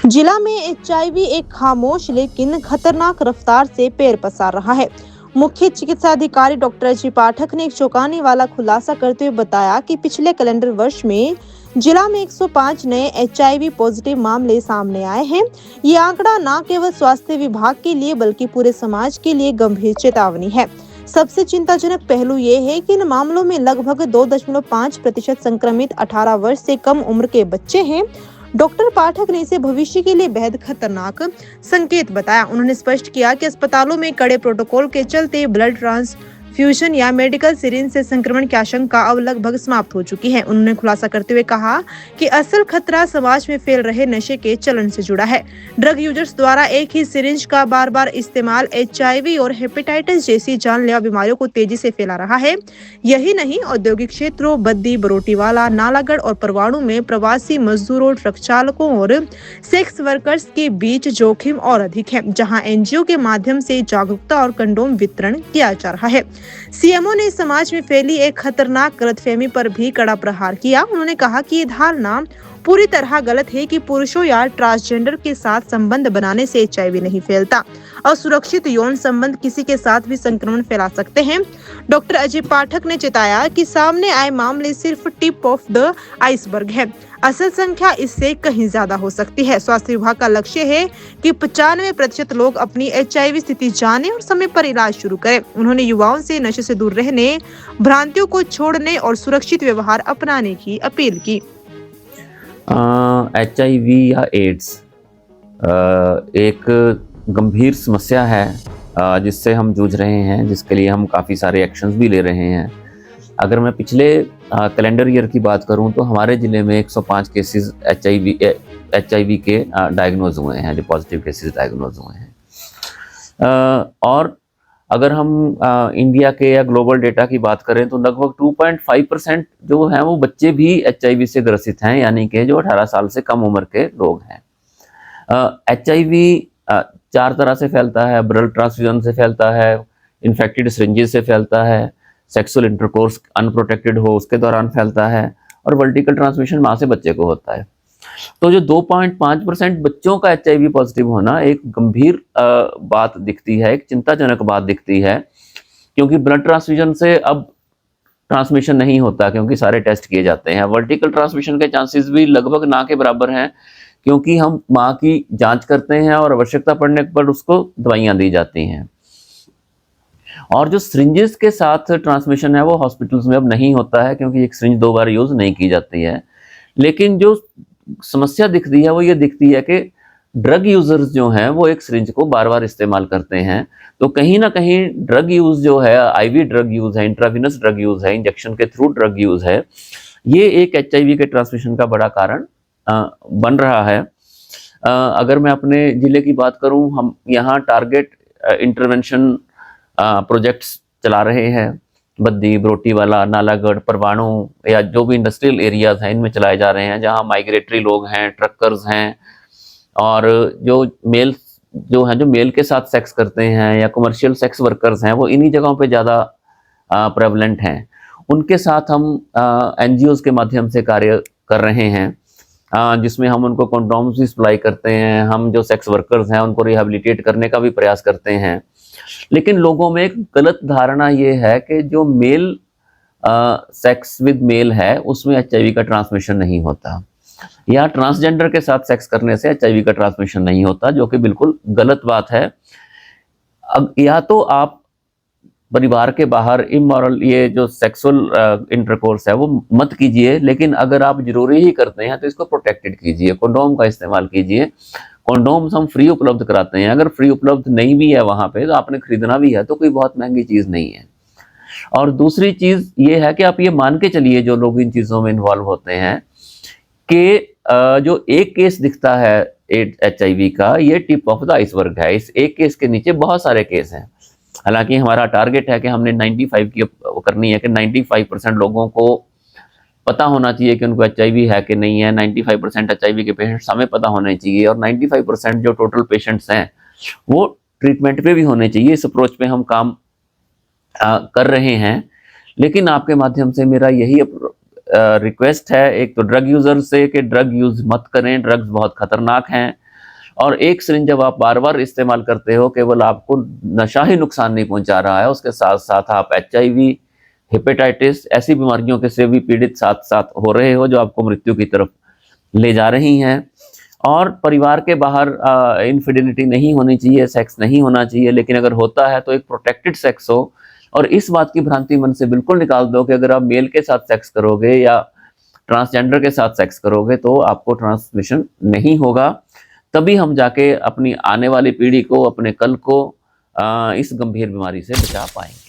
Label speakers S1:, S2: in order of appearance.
S1: जिला में एचआईवी एक खामोश लेकिन खतरनाक रफ्तार से पैर पसार रहा है। मुख्य चिकित्सा अधिकारी डॉक्टर अजय पाठक ने एक चौंकाने वाला खुलासा करते हुए बताया कि पिछले कैलेंडर वर्ष में जिला में 105 नए एचआईवी पॉजिटिव मामले सामने आए हैं। ये आंकड़ा न केवल स्वास्थ्य विभाग के लिए बल्कि पूरे समाज के लिए गंभीर चेतावनी है। सबसे चिंताजनक पहलू ये है कि इन मामलों में लगभग 2.5% संक्रमित 18 वर्ष से कम उम्र के बच्चे हैं। डॉक्टर पाठक ने इसे भविष्य के लिए बेहद खतरनाक संकेत बताया। उन्होंने स्पष्ट किया कि अस्पतालों में कड़े प्रोटोकॉल के चलते ब्लड ट्रांसफ्यूजन या मेडिकल सिरिंज से संक्रमण की आशंका अब लगभग समाप्त हो चुकी है। उन्होंने खुलासा करते हुए कहा कि असल खतरा समाज में फैल रहे नशे के चलन से जुड़ा है। ड्रग यूजर्स द्वारा एक ही सिरिंज का बार बार इस्तेमाल एचआईवी और हेपेटाइटिस जैसी जानलेवा बीमारियों को तेजी से फैला रहा है। यही नहीं, औद्योगिक क्षेत्रों बद्दी, बरोटीवाला, नालागढ़ और परवाणु में प्रवासी मजदूरों, ट्रक चालकों और सेक्स वर्कर्स के बीच जोखिम और अधिक है, जहां एनजीओ के माध्यम से जागरूकता और कंडोम वितरण किया जा रहा है। सीएमओ ने समाज में फैली एक खतरनाक गलतफहमी पर भी कड़ा प्रहार किया। उन्होंने कहा कि ये धारणा पूरी तरह गलत है कि पुरुषों या ट्रांसजेंडर के साथ संबंध बनाने से एचआईवी नहीं फैलता। असुरक्षित यौन संबंध किसी के साथ भी संक्रमण फैला सकते हैं। डॉक्टर अजय पाठक ने चेताया कि सामने आए मामले सिर्फ टिप ऑफ द आइसबर्ग है। असल संख्या इससे कहीं ज्यादा हो सकती है। स्वास्थ्य विभाग का लक्ष्य है कि 95% लोग अपनी एचआईवी स्थिति जाने और समय पर इलाज शुरू करें। उन्होंने युवाओं से नशे से दूर रहने, भ्रांतियों को छोड़ने और सुरक्षित व्यवहार अपनाने की अपील की।
S2: HIV या एड्स एक गंभीर समस्या है जिससे हम जूझ रहे हैं, जिसके लिए हम काफ़ी सारे एक्शंस भी ले रहे हैं। अगर मैं पिछले कैलेंडर ईयर की बात करूं तो हमारे ज़िले में 105 केसेस HIV के डायग्नोज हुए हैं, जो पॉजिटिव केसेस डायग्नोज हुए हैं। और अगर हम इंडिया के या ग्लोबल डेटा की बात करें तो लगभग 2.5% जो हैं वो बच्चे भी HIV से ग्रसित हैं, यानी कि जो 18 साल से कम उम्र के लोग हैं। HIV 4 तरह से फैलता है। ब्लड ट्रांसफ्यूजन से फैलता है, इन्फेक्टेड सिरिंजेस से फैलता है, सेक्सुअल इंटरकोर्स अनप्रोटेक्टेड हो उसके दौरान फैलता है, और वर्टिकल ट्रांसमिशन माँ से बच्चे को होता है। तो जो 2.5% बच्चों का HIV पॉजिटिव होना एक गंभीर बात दिखती है, एक चिंताजनक बात दिखती है, क्योंकि ब्लड ट्रांसफ्यूजन से अब ट्रांसमिशन नहीं होता क्योंकि सारे टेस्ट किए जाते हैं। वर्टिकल ट्रांसमिशन के चांसेस भी लगभग ना के बराबर हैं, क्योंकि हम माँ की जांच करते हैं और आवश्यकता पड़ने पर उसको दवाइयाँ दी जाती हैं। और जो सिरिंजेस के साथ ट्रांसमिशन है वो हॉस्पिटल्स में अब नहीं होता है, क्योंकि एक सिरिंज 2 बार यूज नहीं की जाती है। लेकिन जो समस्या दिखती है वो ये दिखती है कि ड्रग यूजर्स जो हैं वो एक सिरिंज को बार बार इस्तेमाल करते हैं। तो कहीं ना कहीं ड्रग यूज जो है, आईवी ड्रग यूज है, इंट्राविनस ड्रग यूज है, इंजेक्शन के थ्रू ड्रग यूज है, ये एक HIV के ट्रांसमिशन का बड़ा कारण बन रहा है। अगर मैं अपने ज़िले की बात करूं, हम यहाँ टारगेट इंटरवेंशन प्रोजेक्ट्स चला रहे हैं। बद्दी, बरोटीवाला, नालागढ़, परवाणु या जो भी इंडस्ट्रियल एरियाज हैं इनमें चलाए जा रहे हैं, जहाँ माइग्रेटरी लोग हैं, ट्रकर्स हैं, और जो मेल के साथ सेक्स करते हैं या कमर्शियल सेक्स वर्कर्स हैं, वो इन्हीं जगहों पे ज़्यादा प्रेवलेंट हैं। उनके साथ हम NGOs के माध्यम से कार्य कर रहे हैं, जिसमें हम उनको कंडोम्स भी सप्लाई करते हैं। हम जो सेक्स वर्कर्स हैं उनको रिहेबिलिटेट करने का भी प्रयास करते हैं। लेकिन लोगों में एक गलत धारणा ये है कि जो मेल सेक्स विद मेल है उसमें HIV का ट्रांसमिशन नहीं होता, या ट्रांसजेंडर के साथ सेक्स करने से HIV का ट्रांसमिशन नहीं होता, जो कि बिल्कुल गलत बात है। अब या तो आप परिवार के बाहर इमोरल ये जो सेक्सुअल इंटरकोर्स है वो मत कीजिए, लेकिन अगर आप जरूरी ही करते हैं तो इसको प्रोटेक्टेड कीजिए, कंडोम का इस्तेमाल कीजिए। कंडोम्स हम फ्री उपलब्ध कराते हैं। अगर फ्री उपलब्ध नहीं भी है वहाँ पे तो आपने खरीदना भी है तो कोई बहुत महंगी चीज़ नहीं है। और दूसरी चीज़ ये है कि आप ये मान के चलिए, जो लोग इन चीज़ों में इन्वॉल्व होते हैं, कि जो एक केस दिखता है HIV का, ये टिप ऑफ द आइसबर्ग है। इस एक केस के नीचे बहुत सारे केस हैं। हालांकि हमारा टारगेट है कि हमने 95 की करनी है कि 95% लोगों को पता होना चाहिए कि उनको HIV है कि नहीं है। 95% HIV के पेशेंट्स हमें पता होने चाहिए, और 95% जो टोटल पेशेंट्स हैं वो ट्रीटमेंट पे भी होने चाहिए। इस अप्रोच पे हम काम कर रहे हैं। लेकिन आपके माध्यम से मेरा यही रिक्वेस्ट है, एक तो ड्रग यूजर से, कि ड्रग यूज मत करें। ड्रग्स बहुत खतरनाक हैं। और एक सिरिंज जब आप बार बार इस्तेमाल करते हो, केवल आपको नशा ही नुकसान नहीं पहुंचा रहा है, उसके साथ साथ आप HIV, हेपेटाइटिस ऐसी बीमारियों के से भी पीड़ित साथ साथ हो रहे हो, जो आपको मृत्यु की तरफ ले जा रही हैं। और परिवार के बाहर इनफिडेलिटी नहीं होनी चाहिए, सेक्स नहीं होना चाहिए, लेकिन अगर होता है तो एक प्रोटेक्टेड सेक्स हो। और इस बात की भ्रांति मन से बिल्कुल निकाल दो कि अगर आप मेल के साथ सेक्स करोगे या ट्रांसजेंडर के साथ सेक्स करोगे तो आपको ट्रांसमिशन नहीं होगा। तभी हम जाके अपनी आने वाली पीढ़ी को, अपने कल को इस गंभीर बीमारी से बचा पाएंगे।